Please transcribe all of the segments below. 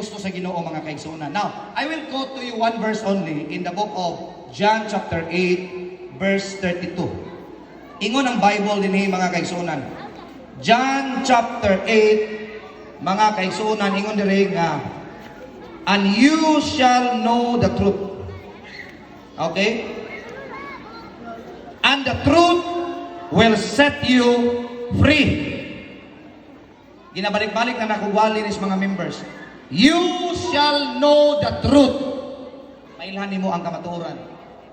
gusto sa Ginoo mga kaigsunan. Now, I will quote to you one verse only in the book of John chapter 8 verse 32. Ingon ang Bible dinhi mga kaigsunan. John chapter 8 mga kaigsunan ingon diri nga, and you shall know the truth. Okay? And the truth will set you free. Ginabalik-balik na nakugwali nis mga members. You shall know the truth. Mailhan nimo ang kamatuoran.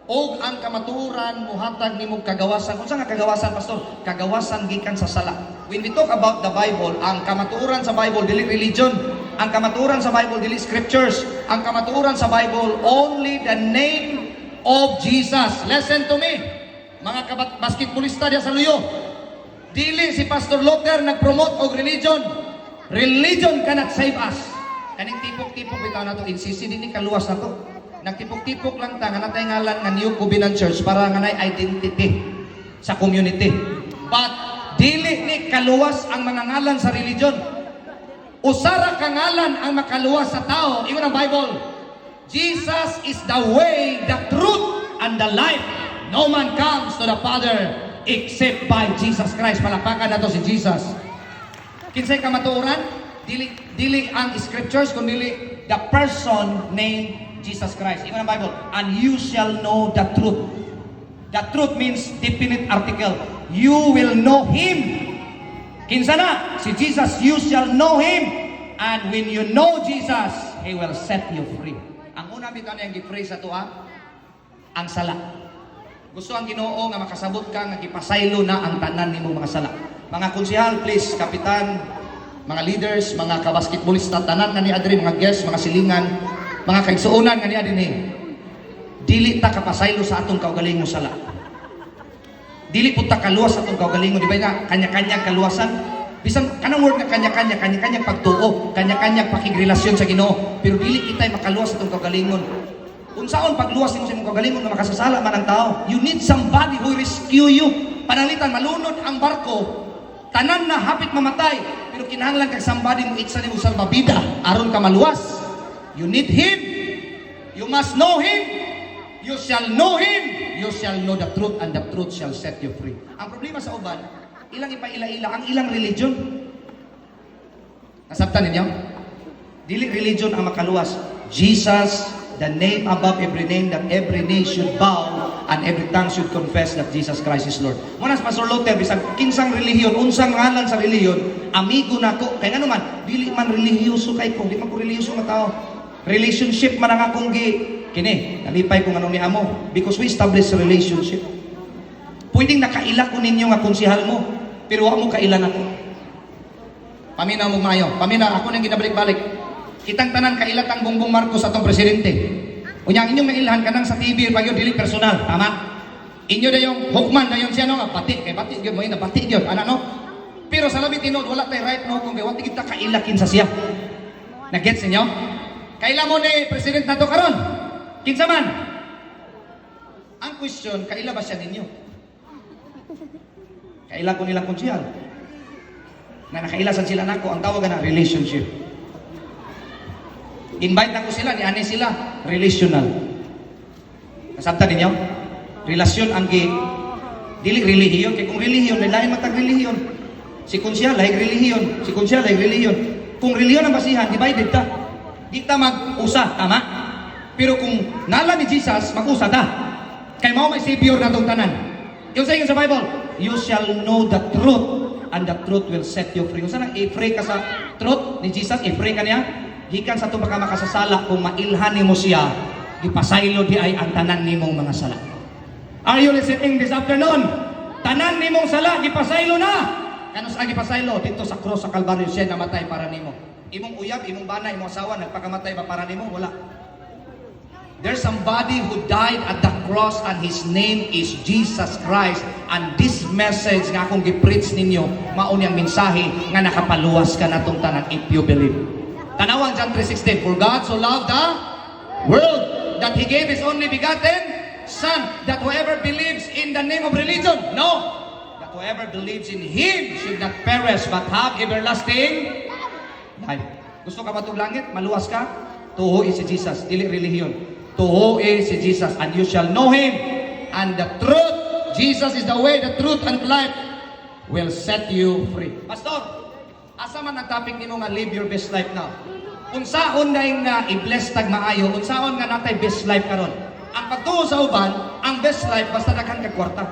Og ang kamatuoran muhatag nimo kagawasan. Unsa nga kagawasan, pastor? Kagawasan gikan sa sala. When we talk about the Bible, ang kamatuoran sa Bible dili religion. Ang kamatuoran sa Bible dili scriptures. Ang kamatuoran sa Bible only the name of Jesus. Listen to me. Mga basketballista diya sa Luyo. Dili si Pastor Luther nag-promote og religion. Religion cannot save us. Kaning tipok-tipok bitaw na to, insisi din kaluwas na to. Nagtipok-tipok lang ta nga natay ngalan nga New Covenant Church para nga nay identity sa community. But dili ni kaluwas ang mga ngalan sa religion. Usara ka ngalan ang makaluwas sa tao. Ingon ang Bible. Jesus is the way, the truth, and the life. No man comes to the Father except by Jesus Christ. Palakpakan na to si Jesus. Kinsay kamatuoran? Dili ang scriptures, kundi the person named Jesus Christ. Ingon ang Bible, and you shall know the truth. The truth means definite article. You will know Him. Kinsa na? Si Jesus, you shall know Him. And when you know Jesus, He will set you free. Ang una bitaw niyang gi-free sa tuwa, ang sala. Gusto ang Ginoo nga makasabot ka nga gipasaylo na ang tanan nimo mga sala. Mga konsehal, please, kapitan, mga leaders, mga kabasketballista, tanan nga ni adri, mga guests, mga silingan, mga kaigsuonan nga ni adri, dili ta kapasaylo sa atong kaugalingon sala. Dili pud ta kaluwas sa atong kaugalingon, di ba nga kanya-kanyang kaluwasan? Bisan kanang word nga kanya-kanyang pagtuo, kanya-kanyang pakigrelasyon sa Ginoo, pero dili kitay makaluwas sa atong kaugalingon. Unsaon pagluwas nimo sa imong kaugalingon nga makasasala man ang tao? You need somebody who rescue you. Panalitan malunod ang barko, tanan na hapit mamatay, pero kinahanglan kag somebody mo itsa nimo salbabida aron ka maluwas. You need Him. You must know Him. You shall know Him. You shall know the truth, and the truth shall set you free. Ang problema sa uban, ilang ipaila-ila ang ilang religion. Nasabtan ninyo? Dili religion ang makaluwas. Jesus, the name above every name, that every knee should bow and every tongue should confess that Jesus Christ is Lord. Munas Pastor Luther, bisag kinsang relihiyon, unsang ngalan sa relihiyon, amigo nako. Kaya nga naman, dili man relihiyoso kay ko, di man ko relihiyoso nga tao. Relationship man ang akong kini, nalipay ko anong ni amo, because we establish a relationship. Pwedeng nakaila ko ninyo nga konsehal mo, pero wa mo kaila nako. Paminaw mo mayo, paminaw, ako nang ginabalik-balik. Kitang tanan kailat ang Bongbong Marcos atong presidente. Unyang inyong mailhan kanang sa TV pag yun dili personal, tama? Inyo dayong hukman dayon siya no, bati kay bati gyud mo ina bati gyud ana no. Pero sa labi tinod wala tay right no kung wala kita kailakin sa siya. Na-gets ninyo? Kaila mo ni president nato karon? Kinsa man? Ang question, kaila ba siya ninyo? Kaila ko nila konsyal. Na nakailasan sila nako, ang tawagan na relationship. Invite na ko sila, ni-ani sila, relational. Nasabtan ninyo? Relasyon ang dili relihiyon. Kaya kung relihiyon, lain matag relihiyon. Si konsyal, laing relihiyon. Si konsyal, laing relihiyon. Kung relihiyon ang basihan, divided ta. Di ta mag-usa, tama? Pero kung nala ni Jesus, mag-usa ta. Kaya mao may Savior na itong tanan. Yung sa inyo sa Bible, you shall know the truth, and the truth will set you free. Kung saan ang i-free ka sa truth ni Jesus, i-free ka niya, gikan sa itong makasasala kung mailhan nimo siya, ipasaylo di ay ang tanan nimong mga sala. Are you listening this afternoon? Tanan nimong sala, ipasaylo na! Kano sa ipasaylo? Dito sa cross sa Calvario, siya namatay para nimo. Imong uyab, imong bana, imong asawa, nagpakamatay ba para nimo? Wala. There's somebody who died at the cross and His name is Jesus Christ. And this message nga akong gi-preach ninyo, mauni ang mensahe nga nakapaluwas ka na itong tanan if you believe. Tanawang John 3:16, for God so loved the world that He gave His only begotten Son, that whoever believes in the name of religion, no, that whoever believes in Him should not perish but have everlasting life. Gusto ka matug langit? Maluwas ka? Tuhoy si Jesus, dili relihiyon. Tuhoy si Jesus, and you shall know Him. And the truth, Jesus is the way, the truth, and life will set you free. Pastor, asa man ang topic nimo nga live your best life now? Kung saon na yung i-bless tag maayo, kung saon nga natay best life karon. Ang pagtuo sa uban, ang best life basta daghang kag kwarta.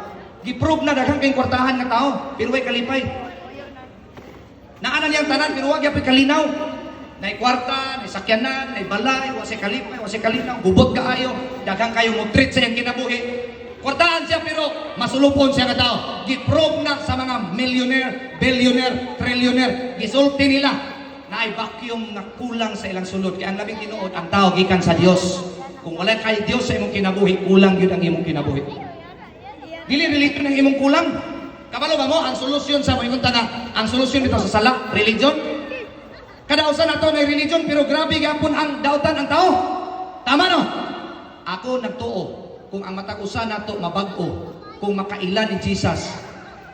Giprove na daghang kay kwartahan nga tao, pero way kalipay. Naanan niyang tanan, pero wag gyapon kalinaw. Nay kwarta, nay sakyanan, nay balay, wasi kalipay, wasi kalinaw, gubot kaayo, daghang kayo mo treat sa iyang kinabuhi. Kwartaan siya pero masulupon siya nga tao. Giprove na sa mga millionaire, billionaire, trillionaire, gisulti nila na ay vacuum na kulang sa ilang sulod. Kaya ang labing tinuod, ang tao gikan sa Dios. Kung wala kay Dios sa imong kinabuhi, kulang yun ang imong kinabuhi. Dili relito ng imong kulang. Kabalo ba mo ang solusyon sa mga nga, ang solusyon dito sa sala, religion? Kadausan nato na religion pero grabe gyapon ang dautan ang tao. Tama no? Ako nagtuo kung ang matag usa nato mabag-o kung makailan ni Jesus.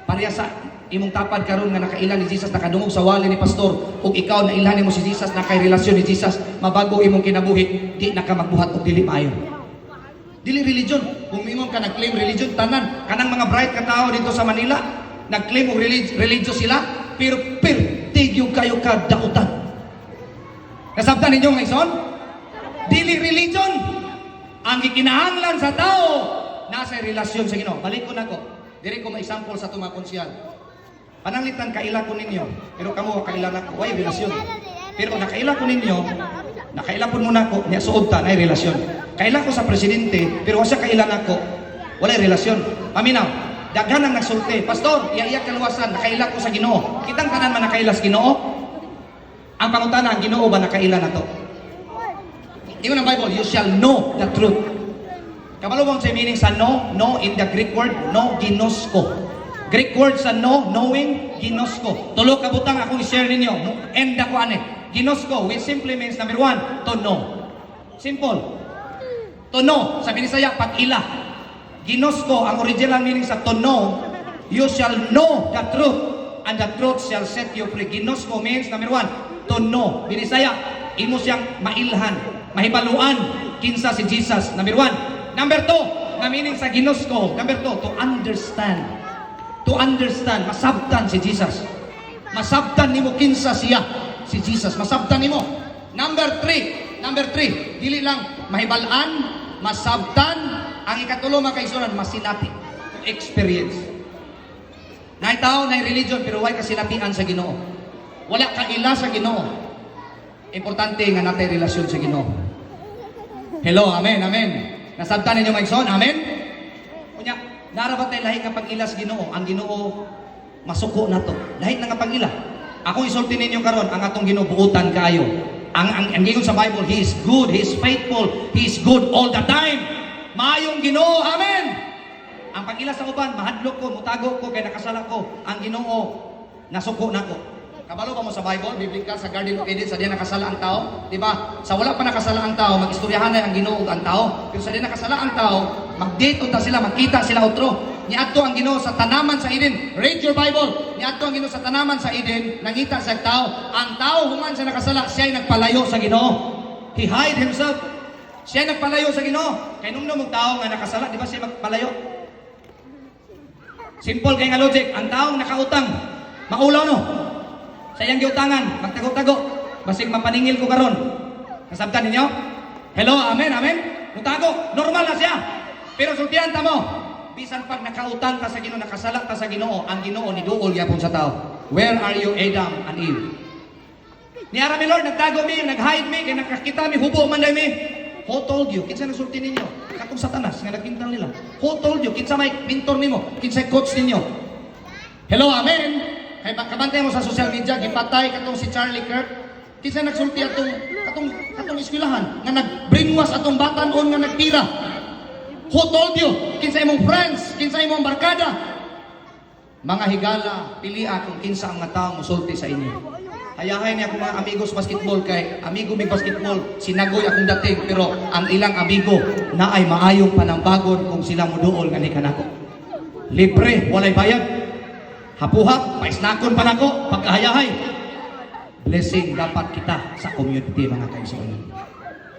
Pareha sa imong tapad karon nga nakailan ni Jesus, nakadungog sa wali ni pastor, ug ikaw na ilhan mo si Jesus, nakay relasyon ni Jesus, mabago imong kinabuhi, di na ka magbuhat og dili maayo. Dili religion. Kung ingon ka nag-claim religion, tanan kanang mga bright ka tao dito sa Manila, nag-claim og religious sila, pero pertigyo kayo ka dautan. Nasabtan ninyo nga ison? Dili religion. Ang gikinahanglan sa tao nasa relasyon sa Ginoo. Balik ko nako. Diri ko ma-example sa tuma konsyal. Pananglitan kaila ko ninyo, pero kamo kaila nako, way relasyon. Pero nakaila ko ninyo, nakaila po muna ko, niya suod ta na relasyon. Kaila ko sa presidente, pero wasa kaila nako, wala relasyon. Paminaw, daghan ang nagsulti. Pastor, iya kaluwasan, nakaila ko sa Ginoo. Kitang tanan man nakaila sa Ginoo. Ang pangutana, ang Ginoo ba nakaila na to? Ingon ang Bible, you shall know the truth. Kabalo mo sa meaning sa no? No in the Greek word, no ginosko. Greek word sa no, knowing, ginosko. Tulo ka butang akong i-share ninyo. End ako ane. Ginosko, which simply means number one, to know. Simple. To know, sa Binisaya, pag-ila. Ginosko, ang original meaning sa to know, you shall know the truth, and the truth shall set you free. Ginosko means, number one, to know. Binisaya, imo siyang mailhan, mahibaluan, kinsa si Jesus. Number one. Number two, na meaning sa ginosko, number two, to understand. To understand, masabtan si Jesus. Masabtan nimo kinsa siya, si Jesus. Masabtan nimo. Number three, dili lang mahibalaan, masabtan, ang ikatulo makaisuran, masilati. Experience. Nay tao, nay religion, pero why kasilatian sa Ginoo? Wala ka ila sa Ginoo. Importante nga natay relasyon sa Ginoo. Hello, amen, amen. Nasabtan ninyo maigsoon, amen? Kunya, narabat tayo lahi nga pag-ila sa Ginoo. Ang Ginoo, masuko na to. Lahi na nga pag-ila. Ako isulti ninyo karon ang atong Ginoo buutan kayo. Ang gingon sa Bible, He is good, He is faithful, He is good all the time. Maayong Ginoo, amen? Ang pag-ila sa uban, mahadlok ko, mutago ko, kaya nakasala ko. Ang Ginoo, nasuko na ko. Kabalo ba mo sa Bible, biblical, sa Garden of Eden, sa diyan nakasala ang tao? Diba? Sa wala pa nakasala ang tao, mag-istoryahan na ang Ginoo ang tao. Pero sa diyan nakasala ang tao, mag-date unta sila, magkita sila otro. Niadto ang Ginoo sa tanaman sa Eden. Read your Bible. Niadto ang Ginoo sa tanaman sa Eden, nangita sa tao. Ang tao human sa nakasala, siya ay nagpalayo sa Ginoo. He hide himself. Siya ay nagpalayo sa Ginoo. Kay nung mong tao nga nakasala, di ba siya magpalayo? Simple kay nga logic. Ang taong nakautang, maulaw no. Sa iyang giutangan, magtago-tago. Basig mapaningil ko karon. Nasabtan ninyo? Hello, amen, amen. Mutago, normal na siya. Pero sultihan ta mo, bisan pag nakautang ka sa Ginoo, nakasala ka sa Ginoo, ang Ginoo ni duol gyapon sa tao. Where are you, Adam and Eve? Niara mi Lord, nagtago mi, nag-hide mi, kay nakakita mi, hubo man dai mi. Who told you? Kinsa nagsulti ninyo? Katong Satanas nga nagpintal nila. Who told you? Kinsa may mentor nimo? Kinsa coach ninyo? Hello, amen. Kay kabantay mo sa social media, gipatay katong si Charlie Kirk. Kinsa nagsulti katong eskwelahan nga nag-brainwash atong bata noon nga nagtira. Who told you? Kinsa imong friends, kinsa imong barkada. Mga higala, pilia kung kinsa ang mga tao mosulti sa inyo. Hayahay niya akong mga amigos basketball kay amigo mig basketball, sinagoy akong dating pero ang ilang amigo na ay maayong panambagon kung sila moduol nga ni kanako. Libre, walay bayad. Hapuhap, paisnakon pa nako, pagkahayahay. blessing dapat kita sa community mga kaigsoon.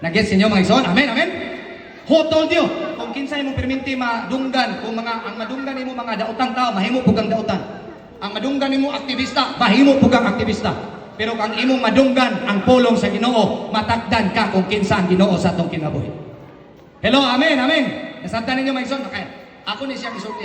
Nag-gets ninyo mga kaigsoon? Amen, amen. Who told you? Kung kinsa imong perminti madunggan, kung ang madunggan nimo mga daotang tao, mahimo pug ang daotan. Ang madunggan nimo aktivista, mahimo pug ang aktivista. Pero kung imong madunggan ang pulong sa Ginoo, matakdan ka kung kinsa ang Ginoo sa atong kinabuhi. Hello, amen, amen. Nasabtan ninyo mga kaigsoon? Okay. Ako ni siyang isulti.